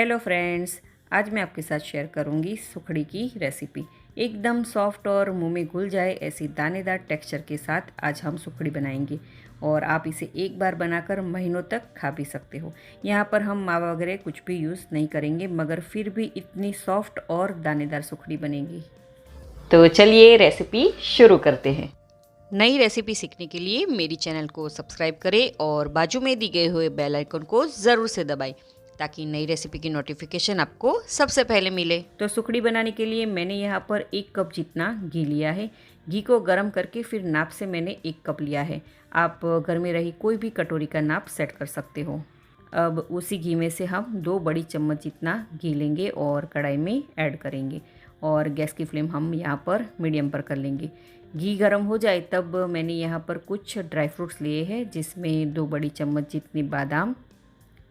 Hello friends, आज मैं आपके साथ शेयर करूंगी सुखड़ी की रेसिपी। एकदम सॉफ्ट और मुंह में घुल जाए ऐसी दानेदार टेक्सचर के साथ आज हम सुखड़ी बनाएंगे और आप इसे एक बार बनाकर महीनों तक खा भी सकते हो। यहाँ पर हम मावा वगैरह कुछ भी यूज़ नहीं करेंगे, मगर फिर भी इतनी सॉफ्ट और दानेदार सुखड़ी बनेगी। तो चलिए रेसिपी शुरू करते हैं। नई रेसिपी सीखने के लिए मेरी चैनल को सब्सक्राइब करें और बाजू में दी गए हुए बेल आइकन को ज़रूर से दबाएं ताकि नई रेसिपी की नोटिफिकेशन आपको सबसे पहले मिले। तो सुखड़ी बनाने के लिए मैंने यहाँ पर 1 कप जितना घी लिया है। घी को गर्म करके फिर नाप से मैंने 1 कप लिया है। आप घर में रही कोई भी कटोरी का नाप सेट कर सकते हो। अब उसी घी में से हम 2 बड़ी चम्मच जितना घी लेंगे और कढ़ाई में ऐड करेंगे और गैस की फ्लेम हम यहाँ पर मीडियम पर कर लेंगे। घी गर्म हो जाए तब मैंने यहाँ पर कुछ ड्राई फ्रूट्स लिए हैं, जिसमें 2 बड़ी चम्मच जितनी बादाम,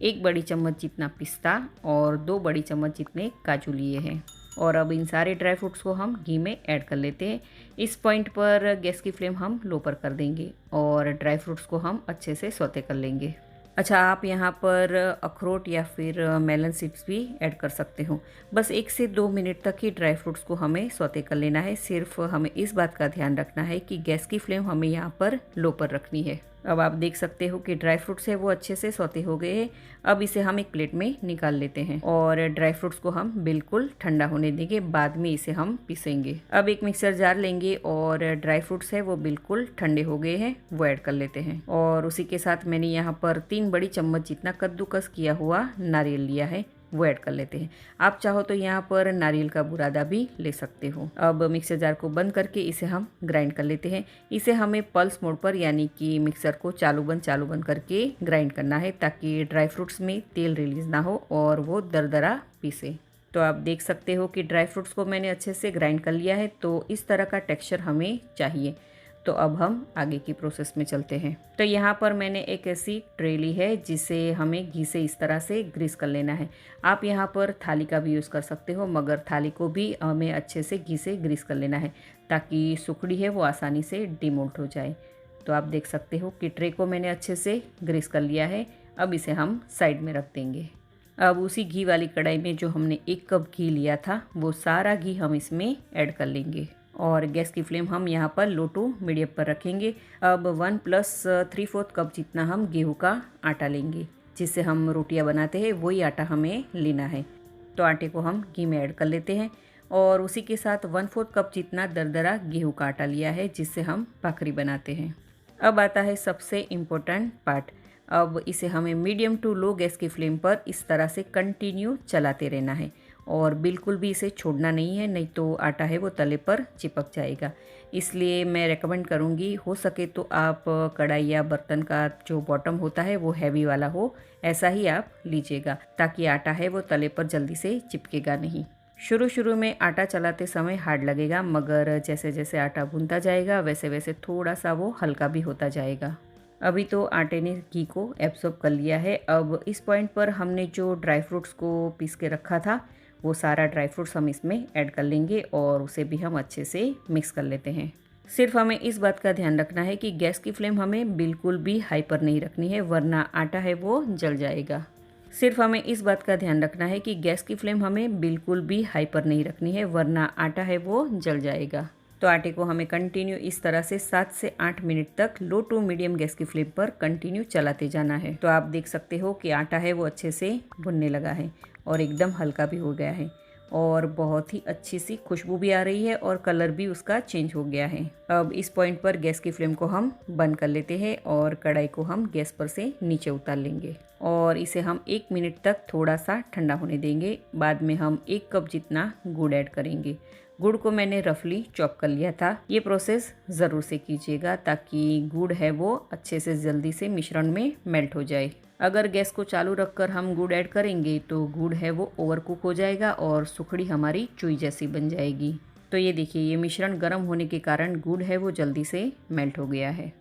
1 बड़ी चम्मच जितना पिस्ता और 2 बड़ी चम्मच जितने काजू लिए हैं। और अब इन सारे ड्राई फ्रूट्स को हम घी में ऐड कर लेते हैं। इस पॉइंट पर गैस की फ्लेम हम लो पर कर देंगे और ड्राई फ्रूट्स को हम अच्छे से सौते कर लेंगे। अच्छा, आप यहाँ पर अखरोट या फिर मेलन सीड्स भी ऐड कर सकते हो। बस 1 से 2 मिनट तक ही ड्राई फ्रूट्स को हमें सौते कर लेना है। सिर्फ हमें इस बात का ध्यान रखना है कि गैस की फ्लेम हमें यहाँ पर लो पर रखनी है। अब आप देख सकते हो कि ड्राई फ्रूट्स है वो अच्छे से सौते हो गए हैं। अब इसे हम एक प्लेट में निकाल लेते हैं और ड्राई फ्रूट्स को हम बिल्कुल ठंडा होने देंगे, बाद में इसे हम पीसेंगे। अब एक मिक्सर जार लेंगे और ड्राई फ्रूट्स है वो बिल्कुल ठंडे हो गए हैं, वो ऐड कर लेते हैं। और उसी के साथ मैंने यहाँ पर 3 बड़ी चम्मच जितना कद्दूकस किया हुआ नारियल लिया है, वो ऐड कर लेते हैं। आप चाहो तो यहाँ पर नारियल का बुरादा भी ले सकते हो। अब मिक्सर जार को बंद करके इसे हम ग्राइंड कर लेते हैं। इसे हमें पल्स मोड पर यानी कि मिक्सर को चालू बंद करके ग्राइंड करना है ताकि ड्राई फ्रूट्स में तेल रिलीज ना हो और वो दरदरा पीसे। तो आप देख सकते हो कि ड्राई फ्रूट्स को मैंने अच्छे से ग्राइंड कर लिया है, तो इस तरह का टेक्सचर हमें चाहिए। तो अब हम आगे की प्रोसेस में चलते हैं। तो यहाँ पर मैंने एक ऐसी ट्रे ली है जिसे हमें घी से इस तरह से ग्रीस कर लेना है। आप यहाँ पर थाली का भी यूज़ कर सकते हो, मगर थाली को भी हमें अच्छे से घी से ग्रीस कर लेना है ताकि सुखड़ी है वो आसानी से डिमोल्ट हो जाए। तो आप देख सकते हो कि ट्रे को मैंने अच्छे से ग्रीस कर लिया है। अब इसे हम साइड में रख देंगे। अब उसी घी वाली कढ़ाई में जो हमने 1 कप घी लिया था वो सारा घी हम इसमें ऐड कर लेंगे और गैस की फ्लेम हम यहाँ पर लो टू मीडियम पर रखेंगे। अब 1 + 3/4 कप जितना हम गेहूं का आटा लेंगे, जिससे हम रोटियां बनाते हैं वही आटा हमें लेना है। तो आटे को हम घी में ऐड कर लेते हैं और उसी के साथ 1/4 कप जितना दरदरा गेहूं का आटा लिया है, जिससे हम भाकरी बनाते हैं। अब आता है सबसे इम्पोर्टेंट पार्ट। अब इसे हमें मीडियम टू लो गैस की फ्लेम पर इस तरह से कंटिन्यू चलाते रहना है और बिल्कुल भी इसे छोड़ना नहीं है, नहीं तो आटा है वो तले पर चिपक जाएगा। इसलिए मैं रेकमेंड करूँगी, हो सके तो आप कढ़ाई या बर्तन का जो बॉटम होता है वो हैवी वाला हो, ऐसा ही आप लीजिएगा ताकि आटा है वो तले पर जल्दी से चिपकेगा नहीं। शुरू में आटा चलाते समय हार्ड लगेगा, मगर जैसे जैसे आटा भूनता जाएगा वैसे वैसे थोड़ा सा वो हल्का भी होता जाएगा। अभी तो आटे ने घी को एब्सॉर्ब कर लिया है। अब इस पॉइंट पर हमने जो ड्राई फ्रूट्स को पीस के रखा था वो सारा ड्राई फ्रूट्स हम इसमें ऐड कर लेंगे और उसे भी हम अच्छे से मिक्स कर लेते हैं। सिर्फ हमें इस बात का ध्यान रखना है कि गैस की फ्लेम हमें बिल्कुल भी हाई पर नहीं रखनी है, वरना आटा है वो जल जाएगा। सिर्फ हमें इस बात का ध्यान रखना है कि गैस की फ्लेम हमें बिल्कुल भी हाई पर नहीं रखनी है, वरना आटा है वो जल जाएगा। तो आटे को हमें कंटिन्यू इस तरह से 7 से 8 मिनट तक लो टू मीडियम गैस की फ्लेम पर कंटिन्यू चलाते जाना है। तो आप देख सकते हो कि आटा है वो अच्छे से भुनने लगा है और एकदम हल्का भी हो गया है और बहुत ही अच्छी सी खुशबू भी आ रही है और कलर भी उसका चेंज हो गया है। अब इस पॉइंट पर गैस की फ्लेम को हम बंद कर लेते हैं और कढ़ाई को हम गैस पर से नीचे उतार लेंगे और इसे हम 1 मिनट तक थोड़ा सा ठंडा होने देंगे। बाद में हम 1 कप जितना गुड़ ऐड करेंगे। गुड़ को मैंने रफली चॉप कर लिया था। ये प्रोसेस ज़रूर से कीजिएगा ताकि गुड़ है वो अच्छे से जल्दी से मिश्रण में मेल्ट हो जाए। अगर गैस को चालू रखकर हम गुड़ ऐड करेंगे तो गुड़ है वो ओवर कुक हो जाएगा और सुखड़ी हमारी चुई जैसी बन जाएगी। तो ये देखिए, ये मिश्रण गर्म होने के कारण गुड़ है वो जल्दी से मेल्ट हो गया है।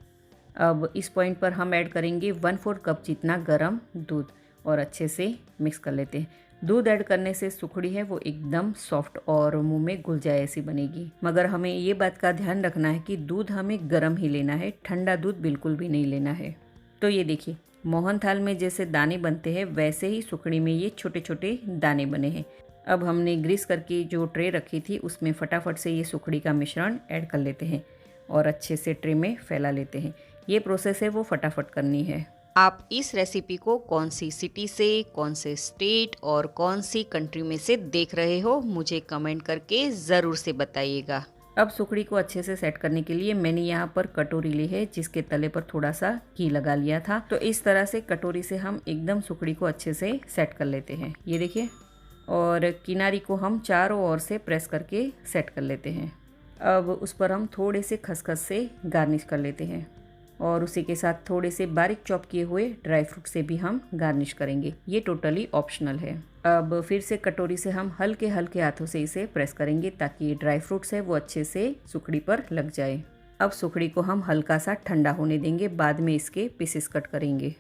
अब इस पॉइंट पर हम ऐड करेंगे 1/4 कप जितना गर्म दूध और अच्छे से मिक्स कर लेते हैं। दूध ऐड करने से सुखड़ी है वो एकदम सॉफ्ट और मुंह में घुल जाए ऐसी बनेगी, मगर हमें ये बात का ध्यान रखना है कि दूध हमें गर्म ही लेना है, ठंडा दूध बिल्कुल भी नहीं लेना है। तो ये देखिए, मोहनथाल में जैसे दाने बनते हैं वैसे ही सुखड़ी में ये छोटे छोटे दाने बने हैं। अब हमने ग्रीस करके जो ट्रे रखी थी उसमें फटाफट से ये सुखड़ी का मिश्रण ऐड कर लेते हैं और अच्छे से ट्रे में फैला लेते हैं। ये प्रोसेस है वो फटाफट करनी है। आप इस रेसिपी को कौन सी सिटी से, कौन से स्टेट और कौन सी कंट्री में से देख रहे हो मुझे कमेंट करके ज़रूर से बताइएगा। अब सुखड़ी को अच्छे से सेट करने के लिए मैंने यहाँ पर कटोरी ली है जिसके तले पर थोड़ा सा घी लगा लिया था। तो इस तरह से कटोरी से हम एकदम सुखड़ी को अच्छे से सेट कर लेते हैं। ये देखिए, और किनारी को हम चारों ओर से प्रेस करके सेट कर लेते हैं। अब उस पर हम थोड़े से खसखस से गार्निश कर लेते हैं और उसी के साथ थोड़े से बारीक चॉप किए हुए ड्राई फ्रूट से भी हम गार्निश करेंगे। ये टोटली ऑप्शनल है। अब फिर से कटोरी से हम हल्के हल्के हाथों से इसे प्रेस करेंगे ताकि ये ड्राई फ्रूट्स है वो अच्छे से सुखड़ी पर लग जाए। अब सुखड़ी को हम हल्का सा ठंडा होने देंगे, बाद में इसके पीसेस कट करेंगे।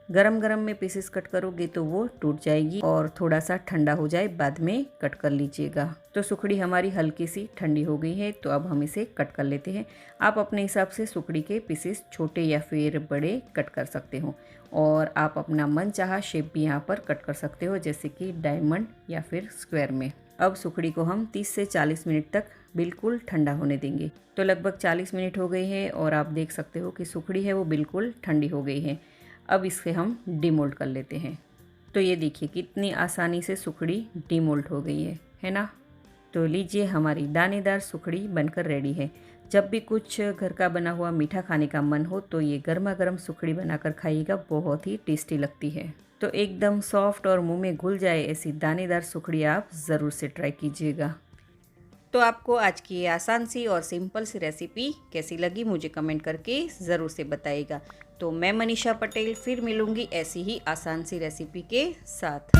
गरम गरम में पीसेस कट करोगे तो वो टूट जाएगी और थोड़ा सा ठंडा हो जाए बाद में कट कर लीजिएगा। तो सुखड़ी हमारी हल्की सी ठंडी हो गई है, तो अब हम इसे कट कर लेते हैं। आप अपने हिसाब से सुखड़ी के पीसेस छोटे या फिर बड़े कट कर सकते हो और आप अपना मनचाहा शेप भी यहाँ पर कट कर सकते हो, जैसे कि डायमंड या फिर स्क्वायर में। अब सुखड़ी को हम 30 से 40 मिनट तक बिल्कुल ठंडा होने देंगे। तो लगभग 40 मिनट हो गए हैं और आप देख सकते हो कि सुखड़ी है वो बिल्कुल ठंडी हो गई है। अब इसे हम डीमोल्ड कर लेते हैं। तो ये देखिए कितनी आसानी से सुखड़ी डीमोल्ड हो गई है ना। तो लीजिए, हमारी दानेदार सुखड़ी बनकर रेडी है। जब भी कुछ घर का बना हुआ मीठा खाने का मन हो तो ये गर्मा गर्म सुखड़ी बनाकर खाइएगा, बहुत ही टेस्टी लगती है। तो एकदम सॉफ्ट और मुंह में घुल जाए ऐसी दानेदार सुखड़ी आप ज़रूर से ट्राई कीजिएगा। तो आपको आज की ये आसान सी और सिंपल सी रेसिपी कैसी लगी मुझे कमेंट करके ज़रूर से बताइएगा। तो मैं मनीषा पटेल फिर मिलूँगी ऐसी ही आसान सी रेसिपी के साथ।